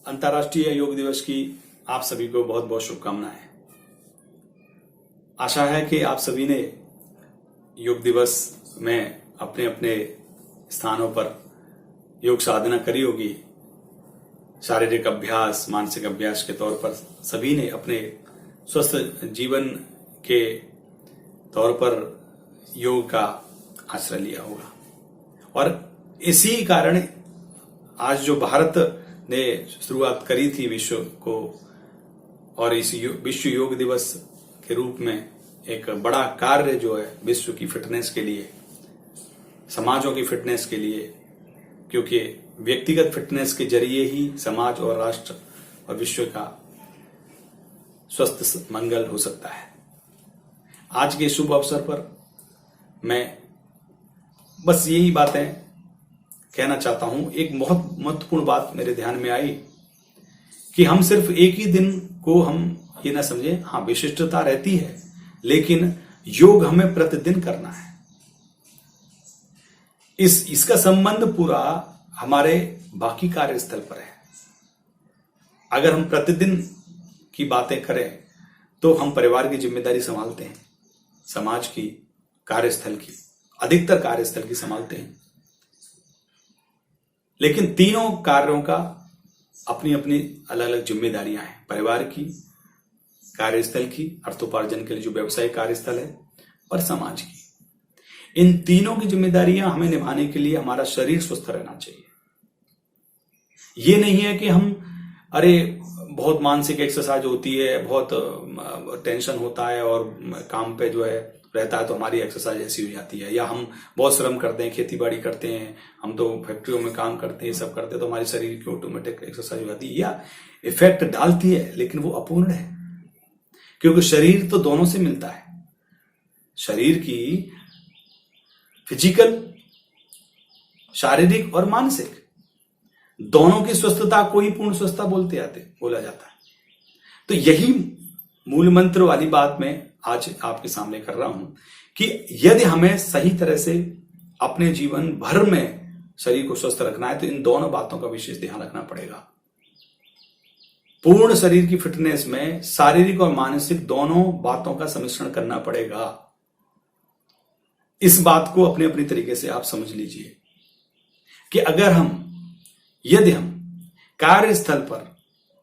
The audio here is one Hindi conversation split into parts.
अंतर्राष्ट्रीय योग दिवस की आप सभी को बहुत बहुत शुभकामनाएं। आशा है कि आप सभी ने योग दिवस में अपने अपने स्थानों पर योग साधना करी होगी। शारीरिक अभ्यास, मानसिक अभ्यास के तौर पर सभी ने अपने स्वस्थ जीवन के तौर पर योग का आश्रय लिया होगा। और इसी कारण आज जो भारत ने शुरुआत करी थी विश्व को, और इस विश्व योग दिवस के रूप में एक बड़ा कार्य जो है विश्व की फिटनेस के लिए, समाजों की फिटनेस के लिए, क्योंकि व्यक्तिगत फिटनेस के जरिए ही समाज और राष्ट्र और विश्व का स्वस्थ मंगल हो सकता है। आज के शुभ अवसर पर मैं बस यही बातें कहना चाहता हूं। एक बहुत महत्वपूर्ण बात मेरे ध्यान में आई कि हम सिर्फ एक ही दिन को हम ये ना समझें। हाँ, विशिष्टता रहती है, लेकिन योग हमें प्रतिदिन करना है। इसका संबंध पूरा हमारे बाकी कार्यस्थल पर है। अगर हम प्रतिदिन की बातें करें तो हम परिवार की जिम्मेदारी संभालते हैं, समाज की, कार्यस्थल की, अधिकतर कार्यस्थल की संभालते हैं, लेकिन तीनों कार्यों का अपनी अपनी अलग अलग जिम्मेदारियां हैं। परिवार की, कार्यस्थल की, अर्थोपार्जन के लिए जो व्यवसायिक कार्यस्थल है, और समाज की। इन तीनों की जिम्मेदारियां हमें निभाने के लिए हमारा शरीर स्वस्थ रहना चाहिए। ये नहीं है कि हम बहुत मानसिक एक्सरसाइज होती है, बहुत टेंशन होता है और काम पे जो है रहता है तो हमारी एक्सरसाइज ऐसी हो जाती है, या हम बहुत श्रम करते हैं, खेती बाड़ी करते हैं, हम तो फैक्ट्रियों में काम करते हैं, सब करते हैं, तो हमारे शरीर की ऑटोमेटिक एक्सरसाइज हो जाती है, या इफेक्ट डालती है, लेकिन वो अपूर्ण है। क्योंकि शरीर तो दोनों से मिलता है। शरीर की फिजिकल, शारीरिक और मानसिक, दोनों की स्वस्थता को ही पूर्ण स्वस्थता बोला जाता है। तो यही मूल मंत्र वाली बात मैं आज आपके सामने कर रहा हूं कि यदि हमें सही तरह से अपने जीवन भर में शरीर को स्वस्थ रखना है तो इन दोनों बातों का विशेष ध्यान रखना पड़ेगा। पूर्ण शरीर की फिटनेस में शारीरिक और मानसिक दोनों बातों का सम्मिश्रण करना पड़ेगा। इस बात को अपने अपने तरीके से आप समझ लीजिए कि यदि हम कार्यस्थल पर,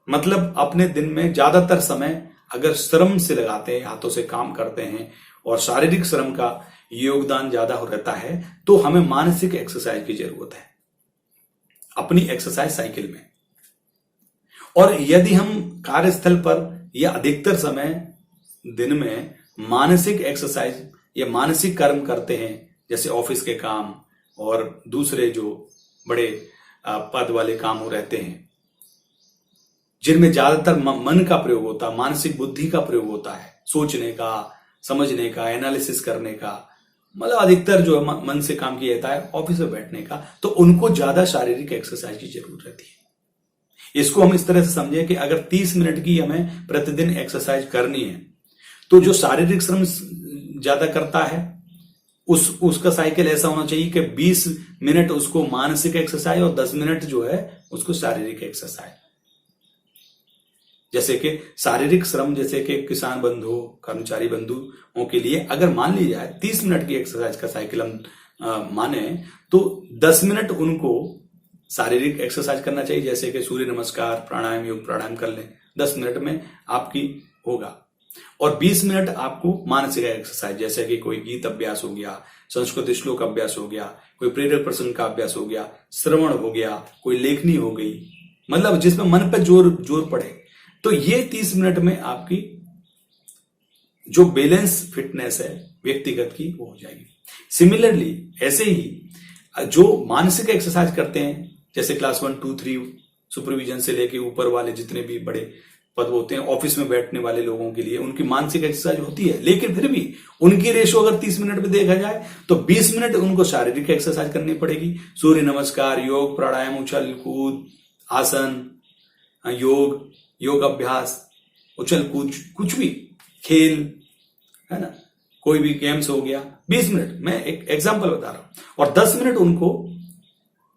मतलब अपने दिन में ज्यादातर समय अगर श्रम से लगाते हैं, हाथों से काम करते हैं और शारीरिक श्रम का योगदान ज्यादा रहता है, तो हमें मानसिक एक्सरसाइज की जरूरत है अपनी एक्सरसाइज साइकिल में। और यदि हम कार्यस्थल पर या अधिकतर समय दिन में मानसिक एक्सरसाइज या मानसिक कर्म करते हैं, जैसे ऑफिस के काम और दूसरे जो बड़े पद वाले काम हो रहते हैं, जिनमें ज्यादातर मन का प्रयोग होता है, मानसिक बुद्धि का प्रयोग होता है, सोचने का, समझने का, एनालिसिस करने का, मतलब अधिकतर जो मन से काम किया जाता है ऑफिस में बैठने का, तो उनको ज्यादा शारीरिक एक्सरसाइज की जरूरत रहती है। इसको हम इस तरह से समझें कि अगर 30 मिनट की हमें प्रतिदिन एक्सरसाइज करनी है, तो जो शारीरिक श्रम ज्यादा करता है उसका साइकिल ऐसा होना चाहिए कि 20 मिनट उसको मानसिक एक्सरसाइज और 10 मिनट जो है उसको शारीरिक एक्सरसाइज। जैसे कि शारीरिक श्रम, जैसे कि किसान बंधु, कर्मचारी बंधुओं के लिए अगर मान ली जाए 30 मिनट की एक्सरसाइज का साइकिल हम माने, तो 10 मिनट उनको शारीरिक एक्सरसाइज करना चाहिए, जैसे कि सूर्य नमस्कार, प्राणायाम, योग प्राणायाम कर लें, 10 मिनट में आपकी होगा। और 20 मिनट आपको मानसिक एक्सरसाइज, जैसे कि कोई गीत अभ्यास हो गया, संस्कृत श्लोक अभ्यास हो गया, कोई प्रेरक प्रसंग का अभ्यास हो गया, श्रवण हो गया, कोई लेखनी हो गई, मतलब जिसमें मन पर जोर पड़े। तो ये 30 मिनट में आपकी जो बैलेंस फिटनेस है व्यक्तिगत की, वो हो जाएगी। सिमिलरली ऐसे ही जो मानसिक एक्सरसाइज करते हैं, जैसे क्लास 1, 2, 3 सुपरविजन से लेके ऊपर वाले जितने भी बड़े पद होते हैं, ऑफिस में बैठने वाले लोगों के लिए उनकी मानसिक एक्सरसाइज होती है, लेकिन फिर भी उनकी रेशो अगर 30 मिनट में देखा जाए तो 20 मिनट उनको शारीरिक एक्सरसाइज करनी पड़ेगी। सूर्य नमस्कार, योग प्राणायाम, उछल कूद, आसन, योग अभ्यास, उछल कूद, कुछ भी खेल है ना, कोई भी गेम्स हो गया, 20 मिनट, मैं एक एग्जांपल बता रहा हूं, और 10 मिनट उनको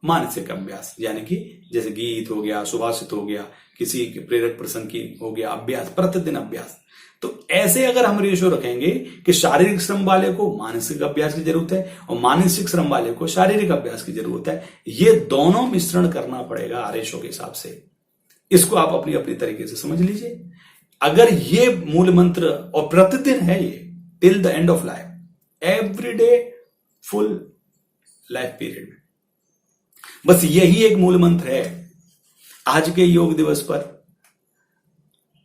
मानसिक अभ्यास, यानी कि जैसे गीत हो गया, सुभाषित हो गया, किसी प्रेरक प्रसंग की हो गया अभ्यास, प्रतिदिन अभ्यास। तो ऐसे अगर हम रेशो रखेंगे कि शारीरिक श्रम वाले को मानसिक अभ्यास की जरूरत है और मानसिक श्रम वाले को शारीरिक अभ्यास की जरूरत है, ये दोनों मिश्रण करना पड़ेगा रेशो के हिसाब से। इसको आप अपनी अपनी तरीके से समझ लीजिए। अगर ये मूल मंत्र और प्रतिदिन है ये till the end of life, every day, full life period में, बस यही एक मूल मंत्र है। आज के योग दिवस पर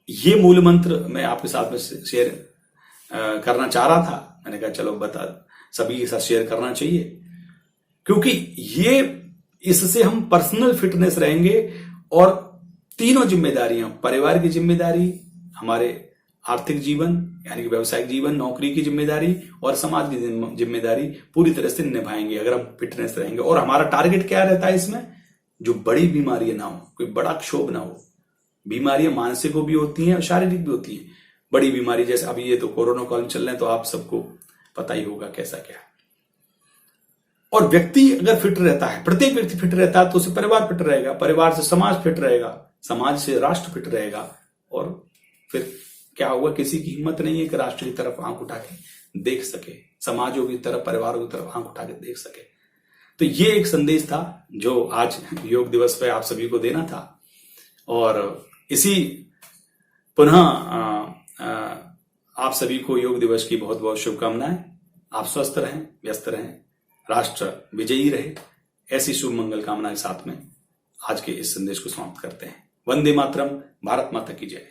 ये मूल मंत्र मैं आपके साथ में शेयर करना चाह रहा था। मैंने कहा चलो बता, सभी के साथ शेयर करना चाहिए, क्योंकि ये इससे हम पर्सनल फिटनेस रहेंगे और तीनों जिम्मेदारियां, परिवार की जिम्मेदारी, हमारे आर्थिक जीवन यानी कि व्यवसायिक जीवन, नौकरी की जिम्मेदारी और समाज की जिम्मेदारी पूरी तरह से निभाएंगे अगर हम फिटनेस रहेंगे। और हमारा टारगेट क्या रहता है इसमें, जो बड़ी बीमारियां ना हो, कोई बड़ा क्षोभ ना हो। बीमारियां मानसिक भी होती हैं और शारीरिक भी होती हैं। बड़ी बीमारी जैसे अभी ये तो कोरोना काल चल रहे हैं, तो आप सबको पता ही होगा कैसा क्या। और व्यक्ति अगर फिट रहता है, प्रत्येक व्यक्ति फिट रहता है, तो उससे परिवार फिट रहेगा, परिवार से समाज फिट रहेगा, समाज से राष्ट्र फिट रहेगा। और फिर क्या हुआ, किसी की हिम्मत नहीं है कि राष्ट्र की तरफ आंख उठा के देख सके, समाजों की तरफ, परिवारों की तरफ आंख उठा के देख सके। तो ये एक संदेश था जो आज योग दिवस पे आप सभी को देना था। और इसी पुनः आप सभी को योग दिवस की बहुत बहुत शुभकामनाएं। आप स्वस्थ रहें, व्यस्त रहें, राष्ट्र विजयी रहे, ऐसी शुभ मंगल कामनाएं साथ में आज के इस संदेश को समाप्त करते हैं। वंदे मातरम। भारत माता की जय।